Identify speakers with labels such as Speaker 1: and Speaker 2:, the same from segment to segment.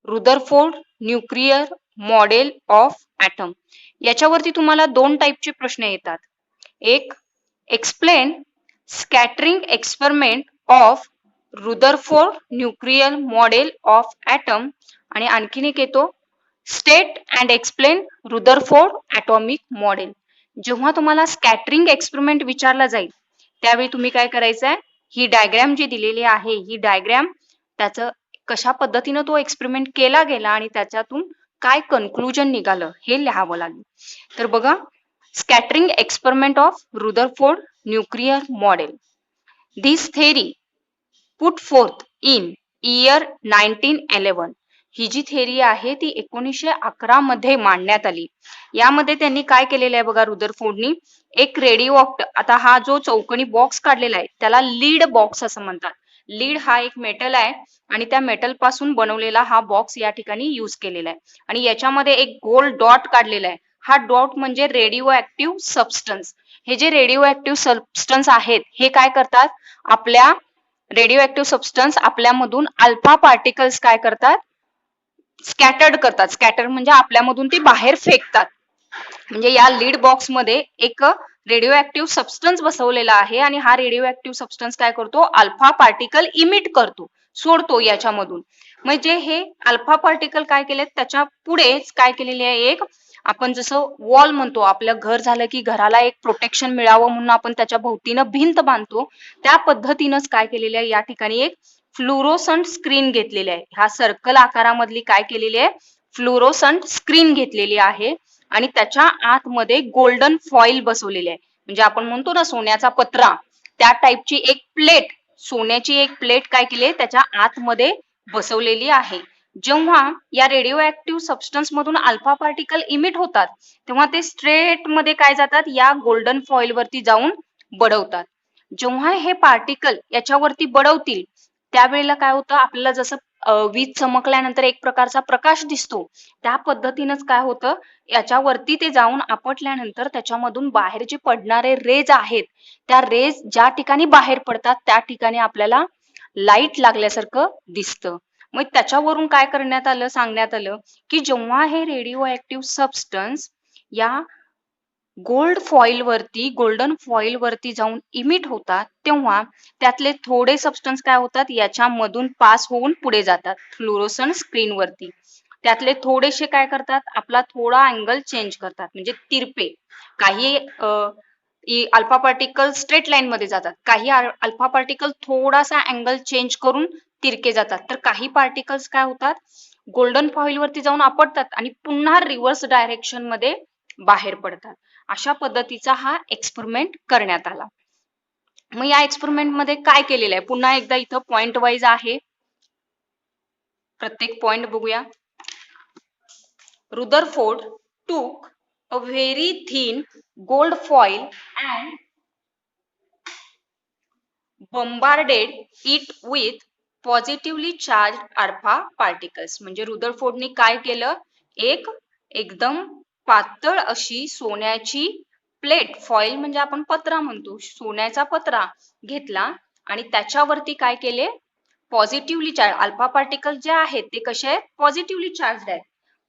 Speaker 1: Rutherford nuclear model of atom. याच्यावरती तुम्हाला दोन टाईपचे प्रश्न येतात. एक, explain scattering experiment of Rutherford nuclear model of atom आणि आणखीन एक येतो state and explain Rutherford atomic model. जेव्हा तुम्हाला स्कॅटरिंग एक्सपेरिमेंट विचारला जाईल त्यावेळी तुम्ही काय करायचं आहे, ही डायग्रॅम जी दिलेली आहे ही डायग्रॅम त्याचं कशा पद्धतीनं तो एक्सपेरिमेंट केला गेला आणि त्याच्यातून काय कन्क्लुजन निघालं हे लिहावं लागेल. तर बघा, scattering experiment of Rutherford nuclear model. This theory put forth in year 1911. ही जी थेरी आहे ती 1911 मध्ये मांडण्यात आली. यामध्ये त्यांनी काय केलेलं आहे बघा, रुदरफोर्डनी एक रेडिओ आता हा जो चौकोनी बॉक्स काढलेला आहे त्याला लीड बॉक्स असं म्हणतात. लीड हा एक मेटल आहे आणि त्या मेटल पासून बनवलेला हा बॉक्स या ठिकाणी यूज केलेला आहे आणि याच्यामध्ये एक गोल डॉट काढलेला आहे. हा डॉट म्हणजे रेडिओ ऍक्टिव्ह सबस्टन्स. हे जे रेडिओ ऍक्टिव्ह सबस्टन्स आहेत हे काय करतात, आपल्या रेडिओ ऍक्टिव्ह सबस्टन्स आपल्यामधून अल्फा पार्टिकल्स काय करतात, स्कॅटर्ड करतात. स्कॅटर म्हणजे आपल्यामधून ते बाहेर फेकतात. म्हणजे या लीड बॉक्स मध्ये एक रेडिओ ऍक्टिव्ह सबस्टन्स बसवलेला आहे आणि हा रेडिओ ऍक्टिव्ह सबस्टन्स काय करतो, अल्फा पार्टिकल इमिट करतो, सोडतो याच्यामधून. म्हणजे हे अल्फा पार्टिकल काय केलेत, त्याच्या पुढेच काय केलेले आहे, एक आपण जसं वॉल म्हणतो, आपलं घर झालं की घराला एक प्रोटेक्शन मिळावं म्हणून आपण त्याच्या भोवतीनं भिंत बांधतो, त्या पद्धतीनंच काय केलेलं आहे, या ठिकाणी एक फ्लुरोसंट स्क्रीन घेतलेली आहे. ह्या सर्कल आकारामधली काय केलेली आहे, फ्लुरोसंट स्क्रीन घेतलेली आहे आणि त्याच्या आतमध्ये गोल्डन फॉइल बसवलेली आहे. म्हणजे आपण म्हणतो ना सोन्याचा पत्रा, त्या टाईपची एक प्लेट, सोन्याची एक प्लेट काय केली आहे त्याच्या आतमध्ये बसवलेली आहे. जेव्हा या रेडिओ ऍक्टिव्ह सबस्टन्स मधून अल्फा पार्टिकल इमिट होतात तेव्हा ते स्ट्रेट मध्ये काय जातात, या गोल्डन फॉइल वरती जाऊन बडवतात. जेव्हा हे पार्टिकल याच्यावरती बडवतील त्यावेळेला काय होतं, आपल्याला जसं वीज चमकल्यानंतर एक प्रकारचा प्रकाश दिसतो त्या पद्धतीनंच काय होतं, याच्यावरती ते जाऊन आपटल्यानंतर त्याच्यामधून बाहेर जे पडणारे रेज आहेत त्या रेज ज्या ठिकाणी बाहेर पडतात त्या ठिकाणी आपल्याला लाईट लागल्यासारखं दिसतं. मग त्याच्यावरून काय करण्यात आलं, सांगण्यात आलं की जेव्हा हे रेडिओ ऍक्टिव्ह सबस्टन्स या गोल्डन फॉइल वरती जाऊन इमिट होतात तेव्हा त्यातले थोडे सबस्टन्स काय होतात, याच्यामधून पास होऊन पुढे जातात फ्लुरोसंट स्क्रीन वरती. त्यातले थोडेसे काय करतात, आपला थोडा अँगल चेंज करतात, म्हणजे तिरपे. काही अल्फा पार्टिकल स्ट्रेट लाईन मध्ये जातात, काही अल्फा पार्टिकल थोडासा अँगल चेंज करून तिरके जातात, तर काही पार्टिकल्स काय होतात, गोल्डन फॉइल वरती जाऊन आपटतात आणि पुन्हा रिव्हर्स डायरेक्शन मध्ये बाहेर पडतात. अशा पद्धतीचा हा एक्सपेरिमेंट करण्यात आला. मग या एक्सपेरिमेंट मध्ये काय केलेलं आहे, पुन्हा एकदा इथं पॉइंट वाईज आहे, प्रत्येक पॉइंट बघूया. Rutherford took a very thin gold foil and bombarded it with positively charged alpha particles. म्हणजे रुदरफोर्डने काय केलं, एक एकदम पातळ अशी सोन्याची प्लेट, फॉइल म्हणजे आपण पत्रा म्हणतो, सोन्याचा पत्रा घेतला आणि त्याच्यावरती काय केले, पॉझिटिव्हली चार्ज अल्फा पार्टिकल जे आहेत ते कसे आहेत, पॉझिटिव्हली चार्ज आहेत.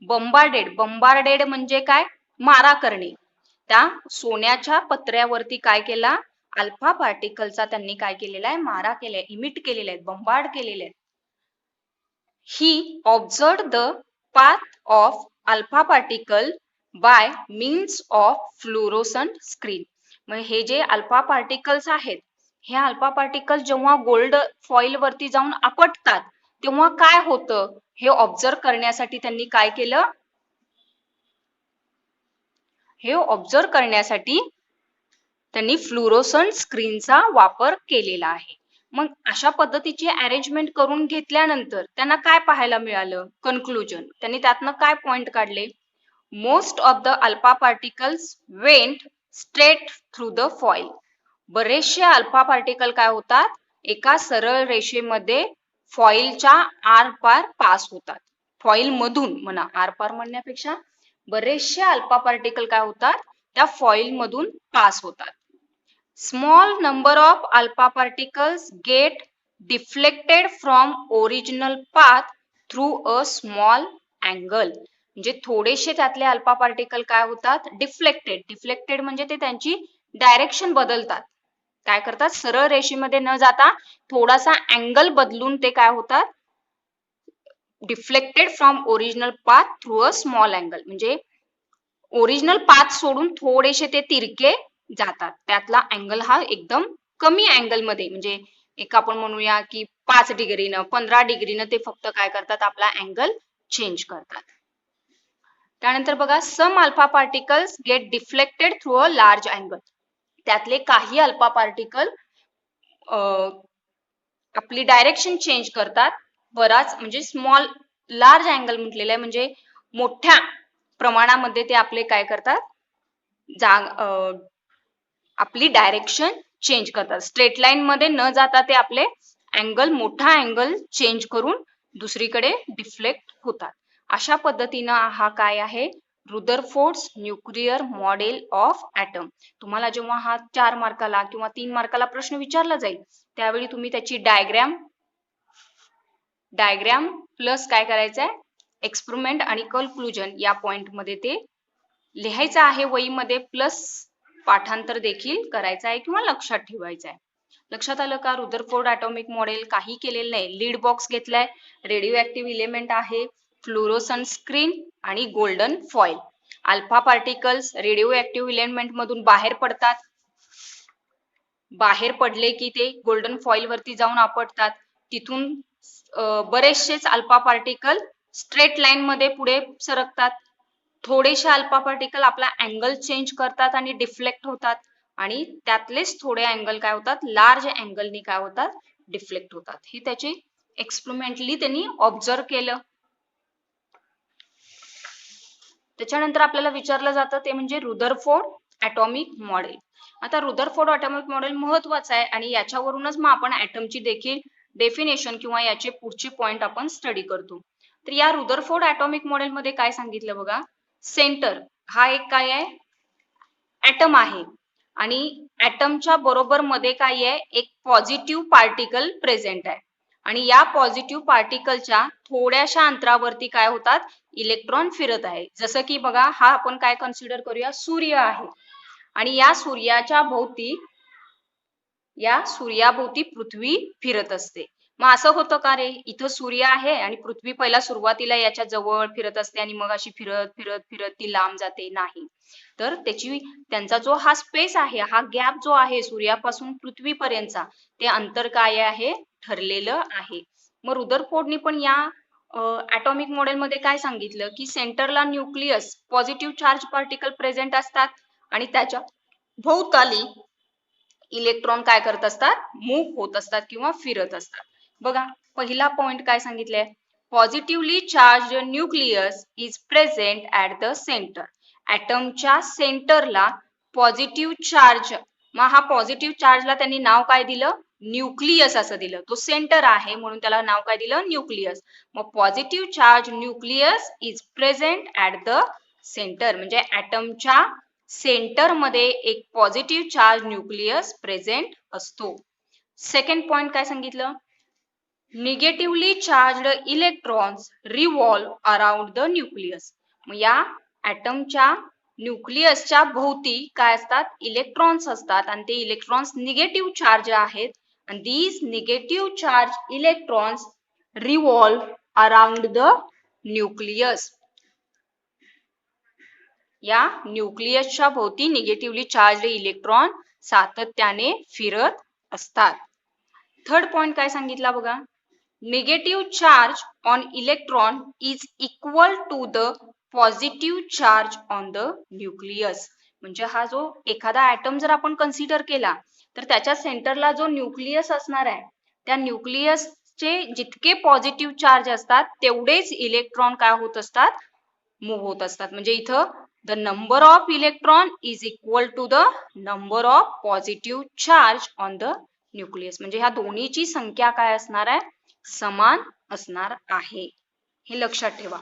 Speaker 1: बंबार्डेड म्हणजे काय, मारा करणे. त्या सोन्याच्या पत्र्यावरती काय केला, अल्फा पार्टिकलचा त्यांनी काय केलेला आहे, मारा केलाय, इमिट केलेले आहेत, बंबार्ड केलेले आहेत. ही observed the path of alpha particle by means of fluorescent screen. मग हे जे अल्फा पार्टिकल्स आहेत, हे अल्फा पार्टिकल जेव्हा गोल्ड फॉइल वरती जाऊन आपटतात तेव्हा काय होतं हे ऑब्झर्व करण्यासाठी त्यांनी काय केलं, हे ऑब्झर्व करण्यासाठी त्यांनी फ्लुरोसंट स्क्रीनचा वापर केलेला आहे. मग अशा पद्धतीची अरेंजमेंट करून घेतल्यानंतर त्यांना काय पाहायला मिळालं, कन्क्लुजन. त्यांनी त्यातनं काय पॉइंट काढले, most of the alpha particles went straight through the foil. बरेचसे अल्फा पार्टिकल काय होतात, एका सरळ रेषेमध्ये फॉइलच्या आरपार पास होतात. फॉइल मधून म्हणा, आरपार म्हणण्यापेक्षा बरेचसे अल्फा पार्टिकल काय होतात, त्या फॉइल मधून पास होतात. Small number of alpha particles get deflected from original path through a small angle, म्हणजे थोडेसे त्यातले अल्फा पार्टिकल काय होतात, डिफ्लेक्टेड. डिफ्लेक्टेड म्हणजे ते त्यांची डायरेक्शन बदलतात, काय करतात, सरळ रेषेमध्ये न जाता थोडासा अँगल बदलून ते काय होतात, deflected from original path through a small angle, म्हणजे ओरिजिनल पाथ सोडून थोडेसे ते तिरके जातात. त्यातला अँगल हा एकदम कमी अँगल मध्ये, म्हणजे एक आपण म्हणूया की 5 डिग्रीनं 15 डिग्रीनं ते फक्त काय करतात, आपला अँगल चेंज करतात. त्यानंतर बघा, some alpha particles get deflected through a large angle. त्यातले काही अल्फा पार्टिकल आपली डायरेक्शन चेंज करतात, बराच म्हणजे स्मॉल लार्ज अँगल म्हटलेलं आहे, म्हणजे मोठ्या प्रमाणामध्ये ते आपले काय करतात, आपली डायरेक्शन चेंज करतात. स्ट्रेट लाईन मध्ये न जाता ते आपले अँगल, मोठा अँगल चेंज करून दुसरीकडे डिफ्लेक्ट होतात. अशा पद्धतीनं हा काय आहे, रुदरफोर्ड्स न्यूक्लिअर मॉडेल ऑफ ॲटम. तुम्हाला जेव्हा हा 4 मार्काला किंवा 3 मार्काला प्रश्न विचारला जाईल, त्यावेळी तुम्ही त्याची डायग्रॅम प्लस काय करायचं आहे, एक्सपेरिमेंट आणि कन्क्लुजन या पॉइंट मध्ये ते लिहायचं आहे वहीमध्ये, प्लस पाठांतर देखील करायचं आहे किंवा लक्षात ठेवायचं आहे. लक्षात आलं का? रुदरफोर्ड ॲटॉमिक मॉडेल काही केलेलं नाही. लीड बॉक्स घेतलाय, रेडिओ ऍक्टिव्ह इलेमेंट आहे, फ्लोरोसन स्क्रीन आणि golden foil. Alpha particles radio active element मधून बाहेर पडतात, बाहेर पडले की ते गोल्डन फॉइल वरती जाऊन आपटतात, तिथून बरेचसेच अल्फा पार्टिकल स्ट्रेट लाईन मध्ये पुढे सरकतात, थोडेसे अल्फा पार्टिकल आपला अँगल चेंज करतात आणि डिफ्लेक्ट होतात, आणि त्यातलेच थोडे अँगल काय होतात, लार्ज अँगलनी काय होतात, डिफ्लेक्ट होतात. ही त्याची एक्सपेरिमेंटली त्यांनी ऑब्झर्व केलं. त्याच्यानंतर आपल्याला विचारलं जातं ते म्हणजे रुदरफोर्ड ॲटॉमिक मॉडेल. आता रुदरफोर्ड ॲटॉमिक मॉडेल महत्वाचं आहे आणि याच्यावरूनच मग आपण ॲटमची देखील डेफिनेशन किंवा याचे पुढचे पॉइंट आपण स्टडी करतो. तर या रुदरफोर्ड ॲटॉमिक मॉडेल मध्ये काय सांगितलं बघा, सेंटर हा एक काय आहे, ॲटम आहे, आणि ॲटमच्या बरोबर मध्ये काय आहे, एक पॉझिटिव्ह पार्टिकल प्रेझेंट आहे, आणि या पॉझिटिव्ह पार्टिकलच्या थोड्याशा अंतरावरती काय होतात, इलेक्ट्रॉन फिरत आहे. जसं की बघा, हा आपण काय कन्सिडर करूया, सूर्य आहे, आणि या सूर्याभोवती पृथ्वी फिरत असते. मग असं होतं का रे, इथं सूर्य आहे आणि पृथ्वी पहिला सुरुवातीला याच्या जवळ फिरत असते आणि मग अशी फिरत फिरत फिरत ती लांब जाते? नाही. तर त्यांचा जो हा स्पेस आहे, हा गॅप जो आहे सूर्यापासून पृथ्वीपर्यंतचा, ते अंतर काय आहे, ठरलेलं आहे. मग रुदरफोर्डनी पण या ॲटॉमिक मॉडेल मध्ये काय सांगितलं की सेंटरला nucleus positive charge particle present असतात, आणि त्याच्या भोवताली इलेक्ट्रॉन काय करत असतात, मूव्ह होत असतात किंवा फिरत असतात. बघा, पहिला पॉइंट काय सांगितलंय, positively charge nucleus is present at the centre. ॲटमच्या सेंटरला पॉझिटिव्ह चार्ज, मग हा पॉझिटिव्ह चार्जला त्यांनी नाव काय दिलं, न्यूक्लियस असं दिलं. तो सेंटर आहे म्हणून त्याला नाव काय दिलं, न्यूक्लियस. मग positive charge nucleus is present at the centre, म्हणजे ॲटमच्या सेंटर मध्ये एक पॉझिटिव्ह चार्ज न्यूक्लियस प्रेझेंट असतो. सेकंड पॉइंट काय सांगितलं, negatively charged electrons revolve around the nucleus. मग या ॲटमच्या न्यूक्लियसच्या भोवती काय असतात, इलेक्ट्रॉन्स असतात, आणि ते इलेक्ट्रॉन्स निगेटिव्ह चार्ज आहेत, आणि these negative charge electrons revolve around the nucleus. या न्यूक्लियसच्या भोवती निगेटिव्हली चार्ज इलेक्ट्रॉन सातत्याने फिरत असतात. थर्ड पॉइंट काय सांगितला बघा, negative charge on electron is equal to the positive charge on the nucleus. म्हणजे हा जो एखादा ॲटम जर आपण कन्सिडर केला, तर त्याच्या सेंटरला जो न्यूक्लियस असणार आहे, त्या न्यूक्लियसचे जितके पॉझिटिव्ह चार्ज असतात तेवढेच इलेक्ट्रॉन काय होत असतात, मूव्ह होत असतात. म्हणजे इथं the number of electron is equal to the number of positive charge on the nucleus. म्हणजे ह्या दोन्हीची संख्या काय असणार आहे, समान असणार आहे. हे लक्षात ठेवा.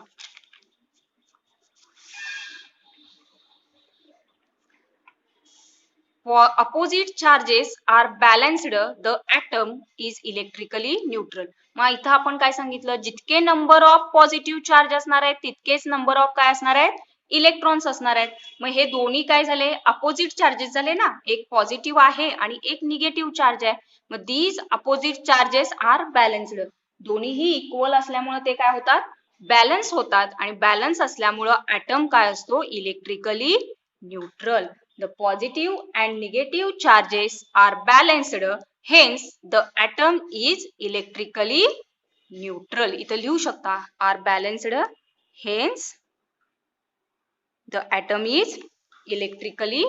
Speaker 1: opposite charges are balanced, the atom is electrically neutral. मग इथं आपण काय सांगितलं, जितके नंबर ऑफ पॉझिटिव्ह चार्ज असणार आहेत तितकेच नंबर ऑफ काय असणार आहेत, इलेक्ट्रॉन्स असणार आहेत. मग हे दोन्ही काय झाले, अपोजिट चार्जेस झाले ना, एक पॉझिटिव्ह आहे आणि एक निगेटिव्ह चार्ज आहे. मग these opposite charges are balanced, दोन्हीही इक्वल असल्यामुळे ते काय होतात, बॅलन्स होतात, आणि बॅलन्स असल्यामुळं ऍटम काय असतो, electrically neutral. The positive and negative charges are balanced, hence the atom is electrically neutral. इथं लिहू शकता are balanced, hence the atom is electrically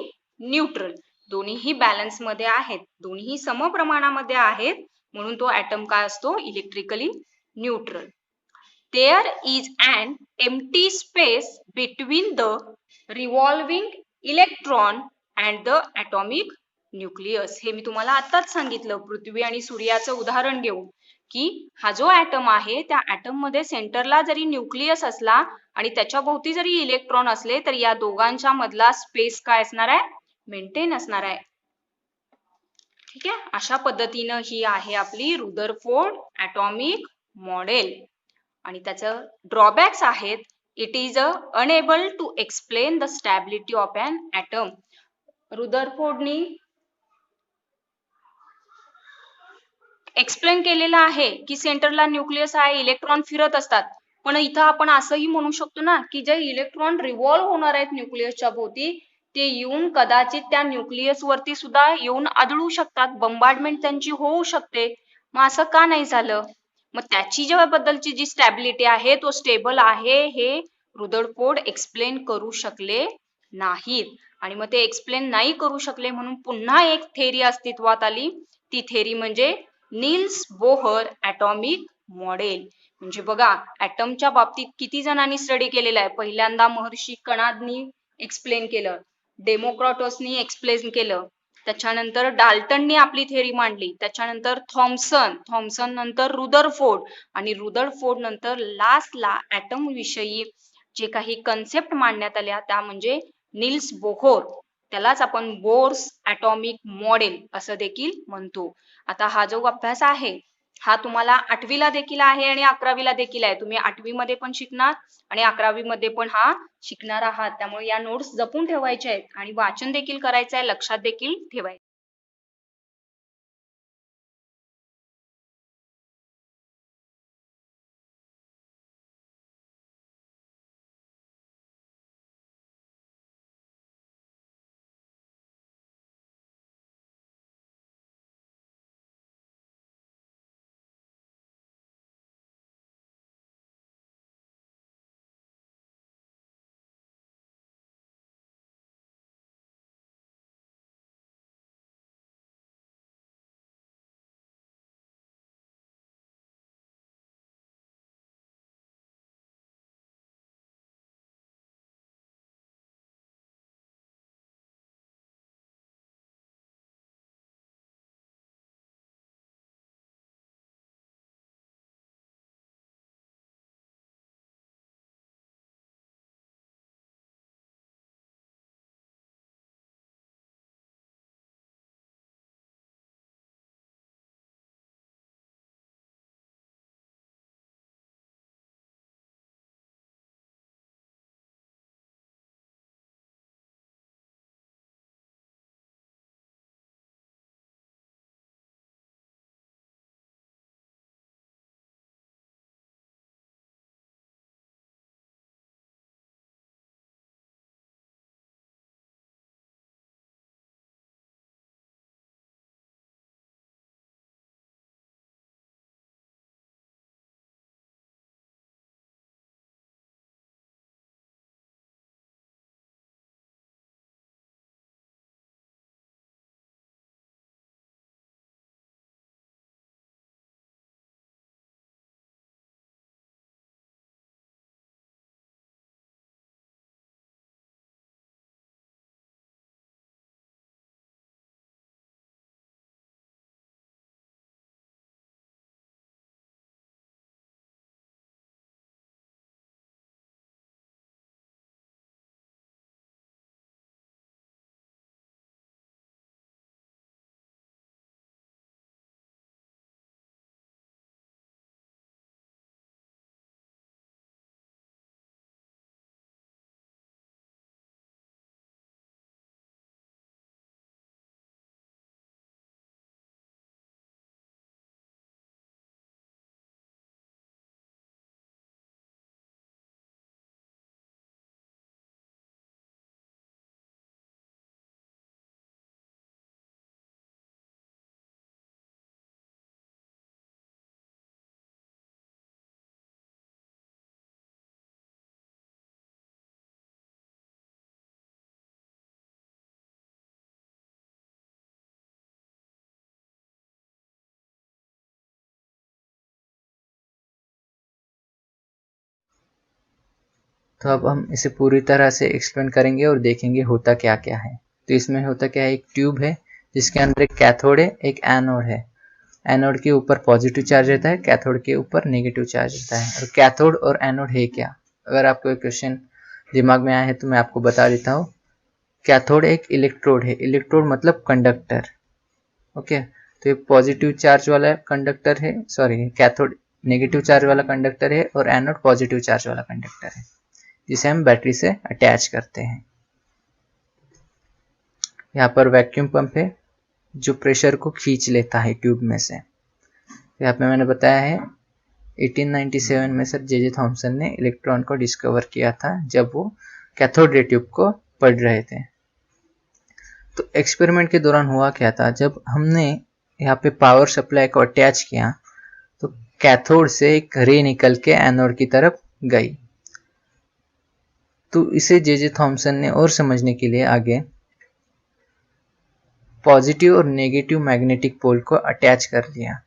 Speaker 1: neutral. दोन्हीही बॅलन्स मध्ये आहेत, दोन्हीही समप्रमाणामध्ये आहेत, म्हणून तो ऍटम काय असतो, electrically neutral. There is an empty space between the revolving electron and the atomic nucleus. हे मी तुम्हाला आताच सांगितलं, पृथ्वी आणि सूर्याचं उदाहरण घेऊन, की हा जो ऍटम आहे त्या ऍटम मध्ये सेंटरला जरी न्यूक्लियस असला आणि त्याच्या भोवती जरी इलेक्ट्रॉन असले तर या दोघांच्या मधला स्पेस काय असणार आहे, मेंटेन असणार आहे. ठीक आहे, अशा पद्धतीनं ही आहे आपली रुदरफोर्ड ॲटॉमिक मॉडेल. आणि त्याचं ड्रॉबॅक्स आहेत, it is unable to explain the stability of an atom. रुदरफोर्डनी एक्सप्लेन केलेलं आहे की सेंटरला न्यूक्लियस आहे, इलेक्ट्रॉन फिरत असतात, पण इथं आपण असंही म्हणू शकतो ना की जे इलेक्ट्रॉन रिव्हॉल्व होणार आहेत न्यूक्लियसच्या भोवती ते येऊन कदाचित त्या न्यूक्लियस वरती सुद्धा येऊन आदळू शकतात, बंबार्डमेंट त्यांची होऊ शकते. मग असं का नाही झालं, मग त्याची जेव्हा बद्दलची जी स्टॅबिलिटी आहे तो स्टेबल आहे हे रुदरफोर्ड एक्सप्लेन करू शकले नाहीत. आणि मग ते एक्सप्लेन नाही करू शकले म्हणून पुन्हा एक थेरी अस्तित्वात आली, ती थेरी म्हणजे नील्स बोहर ॲटॉमिक मॉडेल. म्हणजे बघा ॲटमच्या बाबतीत किती जणांनी स्टडी केलेला आहे. पहिल्यांदा महर्षी कणादनी एक्सप्लेन केलं, डेमोक्रॅटसनी एक्सप्लेन केलं, त्याच्यानंतर डाल्टननी आपली थेरी मांडली, त्याच्यानंतर थॉमसन नंतर रुदरफोर्ड, आणि रुदरफोर्ड नंतर लास्टला ॲटम विषयी जे काही कन्सेप्ट मांडण्यात आल्या त्या म्हणजे नील्स बोहर, त्यालाच आपण बोर्स ॲटॉमिक मॉडेल असं देखील म्हणतो. आता हा जो अभ्यास आहे हा तुम्हाला 8वीला देखील आहे आणि 11वीला देखील आहे. तुम्ही 8वीमध्ये पण शिकणार आणि 11वीमध्ये पण हा शिकणार आहात, त्यामुळे या नोट्स जपून ठेवायच्या आहेत आणि वाचन देखील करायचं आहे, लक्षात देखील ठेवायचं.
Speaker 2: तो अब हम इसे पूरी तरह से एक्सप्लेन करेंगे और देखेंगे होता क्या क्या है। तो इसमें होता क्या है, एक ट्यूब है जिसके अंदर एक कैथोड है, एक एनोड है। एनोड के ऊपर पॉजिटिव चार्ज रहता है, कैथोड के ऊपर नेगेटिव चार्ज रहता है। और कैथोड और एनोड है क्या, अगर आपको एक क्वेश्चन दिमाग में आया है तो मैं आपको बता देता हूँ। कैथोड एक इलेक्ट्रोड है, इलेक्ट्रोड मतलब कंडक्टर। ओके, तो ये पॉजिटिव चार्ज वाला कंडक्टर है, सॉरी कैथोड नेगेटिव चार्ज वाला कंडक्टर है और एनोड पॉजिटिव चार्ज वाला कंडक्टर है, जिसे हम बैटरी से अटैच करते हैं। यहाँ पर वैक्यूम पंप है जो प्रेशर को खींच लेता है ट्यूब में से। यहाँ पे मैंने बताया है 1897 में सर जे थॉमसन ने इलेक्ट्रॉन को डिस्कवर किया था, जब वो कैथोड रे ट्यूब को पढ़ रहे थे। तो एक्सपेरिमेंट के दौरान हुआ क्या था, जब हमने यहाँ पे पावर सप्लाई को अटैच किया तो कैथोड से एक रे निकल के एनोड की तरफ गई। तो इसे जे थॉमसन ने और समझने के लिए आगे पॉजिटिव और नेगेटिव मैग्नेटिक पोल को अटैच कर लिया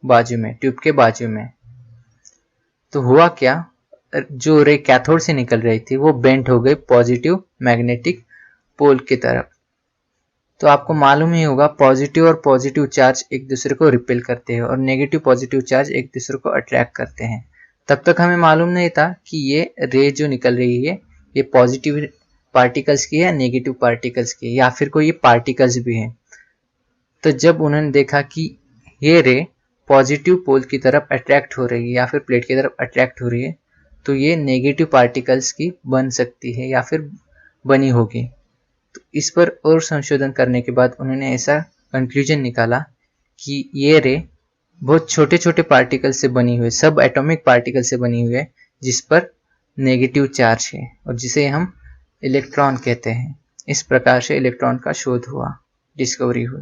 Speaker 2: बाजू में, ट्यूब के बाजू में। तो हुआ क्या, जो रे कैथोड से निकल रही थी वो बेंट हो गई पॉजिटिव मैग्नेटिक पोल की तरफ। तो आपको मालूम ही होगा पॉजिटिव और पॉजिटिव चार्ज एक दूसरे को रिपेल करते हैं और नेगेटिव पॉजिटिव चार्ज एक दूसरे को अट्रैक्ट करते हैं। तब तक हमें मालूम नहीं था कि ये रे जो निकल रही है ये पॉजिटिव पार्टिकल्स की है, नेगेटिव पार्टिकल्स की है, या फिर कोई ये पार्टिकल्स भी है। तो जब उन्होंने देखा कि ये रे पॉजिटिव पोल की तरफ अट्रैक्ट हो रही है या फिर प्लेट की तरफ अट्रैक्ट हो रही है, तो ये नेगेटिव पार्टिकल्स की बन सकती है या फिर बनी होगी। तो इस पर और संशोधन करने के बाद उन्होंने ऐसा कंक्लूजन निकाला कि ये रे बहुत छोटे छोटे पार्टिकल से बनी हुई है, सब एटॉमिक पार्टिकल से बनी हुई है, जिस पर नेगेटिव चार्ज है और जिसे हम इलेक्ट्रॉन कहते हैं। इस प्रकार से इलेक्ट्रॉन का शोध हुआ, डिस्कवरी हुई।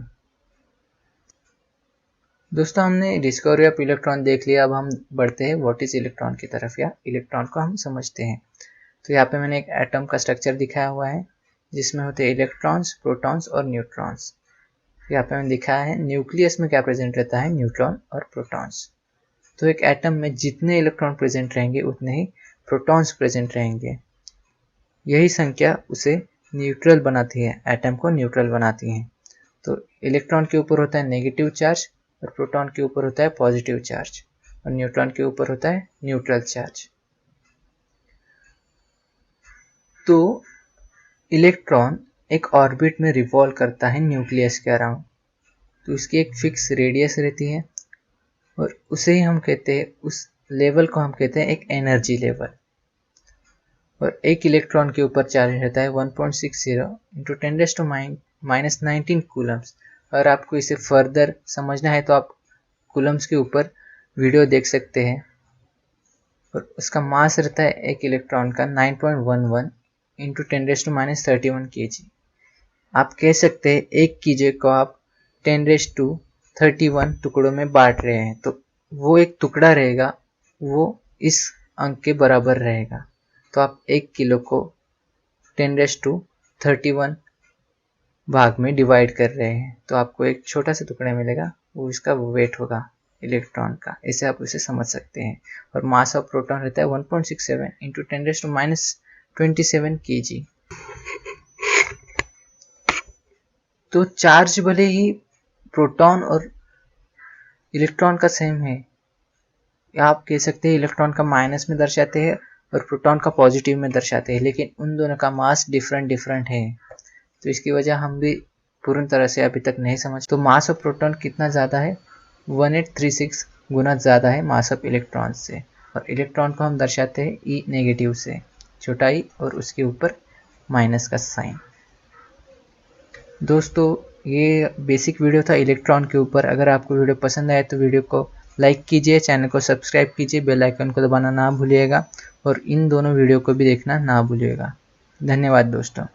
Speaker 2: दोस्तों, हमने डिस्कवरी ऑफ इलेक्ट्रॉन देख लिया। अब हम बढ़ते हैं व्हाट इज इलेक्ट्रॉन की तरफ, या इलेक्ट्रॉन को हम समझते हैं। तो यहाँ पे मैंने एक एटम का स्ट्रक्चर दिखाया हुआ है जिसमें होते हैं इलेक्ट्रॉन्स, प्रोटॉन्स और न्यूट्रॉन्स। यहाँ पे मैंने दिखाया है न्यूक्लियस में क्या प्रेजेंट रहता है, न्यूट्रॉन और प्रोटॉन्स। तो एक एटम में जितने इलेक्ट्रॉन प्रेजेंट रहेंगे उतने ही प्रोटॉन्स प्रेजेंट रहेंगे। यही संख्या उसे न्यूट्रल बनाती है, एटम को न्यूट्रल बनाती है। तो इलेक्ट्रॉन के ऊपर होता है नेगेटिव चार्ज और प्रोटॉन के ऊपर होता है पॉजिटिव चार्ज और न्यूट्रॉन के ऊपर होता है न्यूट्रल चार्ज। तो इलेक्ट्रॉन एक ऑर्बिट में रिवॉल्व करता है न्यूक्लियस के अराउंड। तो इसकी एक फिक्स रेडियस रहती है और उसे ही हम कहते हैं, उस लेवल को हम कहते हैं एक एनर्जी लेवल। और एक इलेक्ट्रॉन के ऊपर चार्ज रहता है 1.60 इंटू 10⁻⁻19 कूलम्स। अगर आपको इसे फर्दर समझना है तो आप कूलम्स के ऊपर वीडियो देख सकते हैं। और उसका मास रहता है एक इलेक्ट्रॉन का 9.11 इंटू 10⁻31 kg। आप कह सकते हैं एक kg को आप 10⁻31 टुकड़ों में बांट रहे हैं, तो वो एक टुकड़ा रहेगा वो इस अंक के बराबर रहेगा। तो आप 1 किलो को 10⁻31 भाग में डिवाइड कर रहे हैं, तो आपको एक छोटा सा टुकड़ा मिलेगा, वो इसका वेट होगा इलेक्ट्रॉन का। ऐसे आप उसे समझ सकते हैं। और मास ऑफ प्रोटॉन रहता है 1.67 इंटू 10⁻27 kg। तो चार्ज भले ही प्रोटॉन और इलेक्ट्रॉन का सेम है, या आप कह सकते हैं इलेक्ट्रॉन का माइनस में दर्शाते हैं और प्रोटॉन का पॉजिटिव में दर्शाते हैं, लेकिन उन दोनों का मास डिफरेंट है। तो इसकी वजह हम भी पूर्ण तरह से अभी तक नहीं समझ। तो मास ऑफ प्रोटॉन कितना ज़्यादा है, 1836 गुना ज़्यादा है मास ऑफ इलेक्ट्रॉन से। और इलेक्ट्रॉन को हम दर्शाते हैं ई नेगेटिव से, छोटा ई और उसके ऊपर माइनस का साइन। दोस्तों, ये बेसिक वीडियो था इलेक्ट्रॉन के ऊपर। अगर आपको वीडियो पसंद आए तो वीडियो को लाइक कीजिए, चैनल को सब्सक्राइब कीजिए, बेल आइकन को दबाना ना भूलिएगा और इन दोनों वीडियो को भी देखना ना भूलिएगा। धन्यवाद दोस्तों।